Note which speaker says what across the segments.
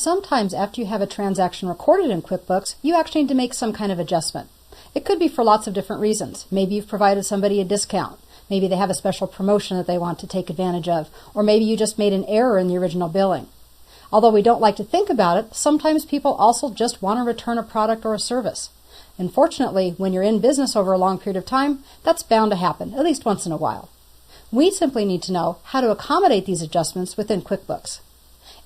Speaker 1: Sometimes after you have a transaction recorded in QuickBooks, you actually need to make some kind of adjustment. It could be for lots of different reasons. Maybe you've provided somebody a discount. Maybe they have a special promotion that they want to take advantage of. Or maybe you just made an error in the original billing. Although we don't like to think about it, sometimes people also just want to return a product or a service. Unfortunately, when you're in business over a long period of time, that's bound to happen, at least once in a while. We simply need to know how to accommodate these adjustments within QuickBooks.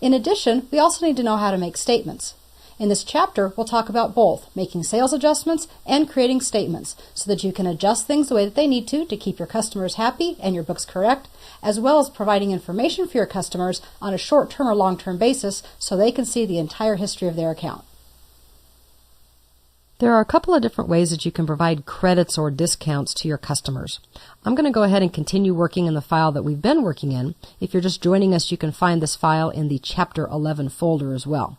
Speaker 1: In addition, we also need to know how to make statements. In this chapter, we'll talk about both making sales adjustments and creating statements so that you can adjust things the way that they need to keep your customers happy and your books correct, as well as providing information for your customers on a short-term or long-term basis so they can see the entire history of their account.
Speaker 2: There are a couple of different ways that you can provide credits or discounts to your customers. I'm going to go ahead and continue working in the file that we've been working in. If you're just joining us, you can find this file in the Chapter 11 folder as well.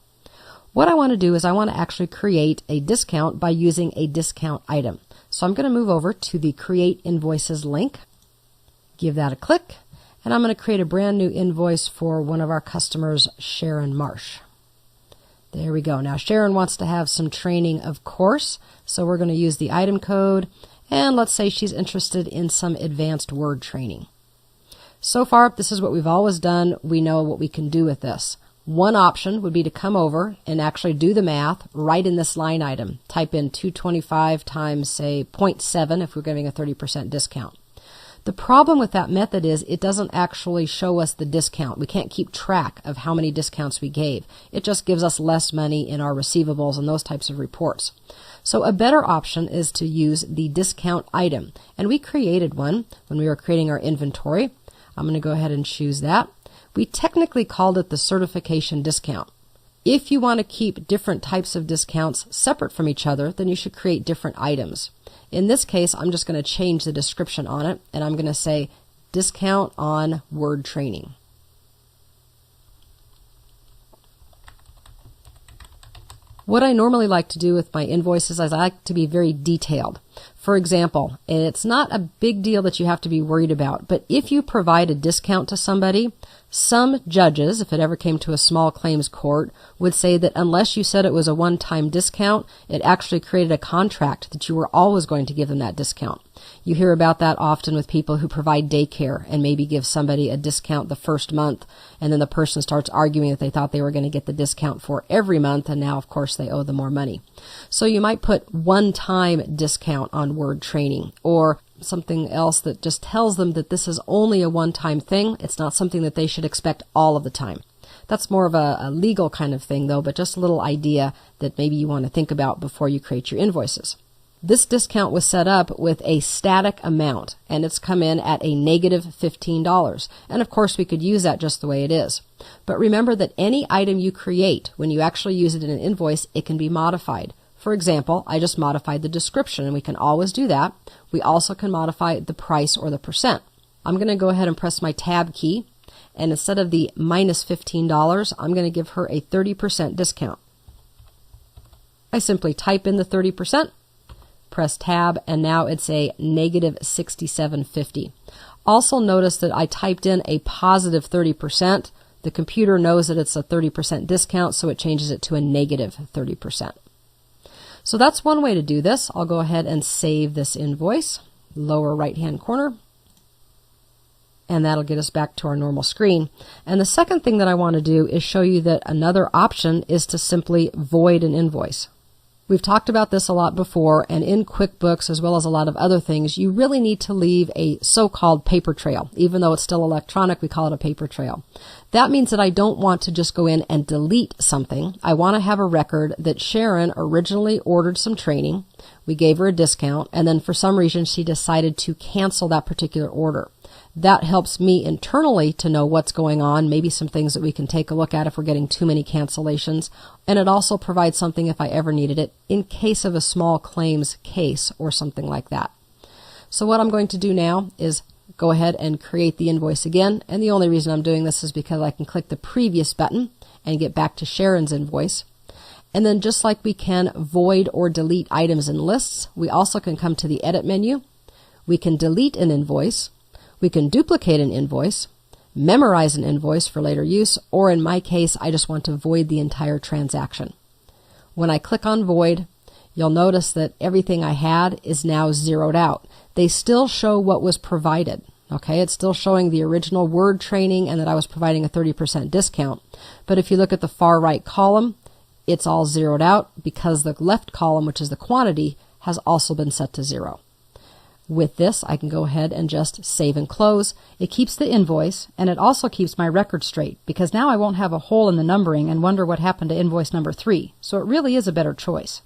Speaker 2: What I want to do is I want to actually create a discount by using a discount item. So I'm going to move over to the Create Invoices link, give that a click, and I'm going to create a brand new invoice for one of our customers, Sharon Marsh. There we go. Now Sharon wants to have some training, of course, so we're going to use the item code, and let's say she's interested in some advanced word training. So far, this is what we've always done. We know what we can do with this. One option would be to come over and actually do the math right in this line item. Type in 225 times, say, 0.7 if we're giving a 30% discount. The problem with that method is it doesn't actually show us the discount. We can't keep track of how many discounts we gave. It just gives us less money in our receivables and those types of reports. So a better option is to use the discount item. And we created one when we were creating our inventory. I'm going to go ahead and choose that. We technically called it the certification discount. If you want to keep different types of discounts separate from each other, then you should create different items. In this case, I'm just going to change the description on it, and I'm going to say discount on word training. What I normally like to do with my invoices is I like to be very detailed. For example, it's not a big deal that you have to be worried about, but if you provide a discount to somebody, some judges, if it ever came to a small claims court, would say that unless you said it was a one-time discount, it actually created a contract that you were always going to give them that discount. You hear about that often with people who provide daycare and maybe give somebody a discount the first month, and then the person starts arguing that they thought they were going to get the discount for every month, and now, of course, they owe them more money. So you might put one-time discount on word training, or something else that just tells them that this is only a one-time thing. It's not something that they should expect all of the time. That's more of a legal kind of thing, though, but just a little idea that maybe you want to think about before you create your invoices. This discount was set up with a static amount, and it's come in at a negative $15. And of course, we could use that just the way it is. But remember that any item you create, when you actually use it in an invoice, it can be modified. For example, I just modified the description, and we can always do that. We also can modify the price or the percent. I'm going to go ahead and press my Tab key, and instead of the minus $15, I'm going to give her a 30% discount. I simply type in the 30%, press Tab, and now it's a negative $67.50. Also notice that I typed in a positive 30%. The computer knows that it's a 30% discount, so it changes it to a negative 30%. So that's one way to do this. I'll go ahead and save this invoice, lower right-hand corner, and that'll get us back to our normal screen. And the second thing that I want to do is show you that another option is to simply void an invoice. We've talked about this a lot before, and in QuickBooks, as well as a lot of other things, you really need to leave a so-called paper trail. Even though it's still electronic, we call it a paper trail. That means that I don't want to just go in and delete something. I want to have a record that Sharon originally ordered some training, we gave her a discount, and then for some reason she decided to cancel that particular order. That helps me internally to know what's going on, maybe some things that we can take a look at if we're getting too many cancellations. And it also provides something if I ever needed it in case of a small claims case or something like that. So what I'm going to do now is go ahead and create the invoice again. And the only reason I'm doing this is because I can click the previous button and get back to Sharon's invoice. And then just like we can void or delete items in lists, we also can come to the Edit menu. We can delete an invoice. We can duplicate an invoice, memorize an invoice for later use, or in my case, I just want to void the entire transaction. When I click on void, you'll notice that everything I had is now zeroed out. They still show what was provided. Okay, it's still showing the original Word training and that I was providing a 30% discount. But if you look at the far right column, it's all zeroed out because the left column, which is the quantity, has also been set to 0. With this, I can go ahead and just save and close. It keeps the invoice, and it also keeps my record straight, because now I won't have a hole in the numbering and wonder what happened to invoice number 3. So it really is a better choice.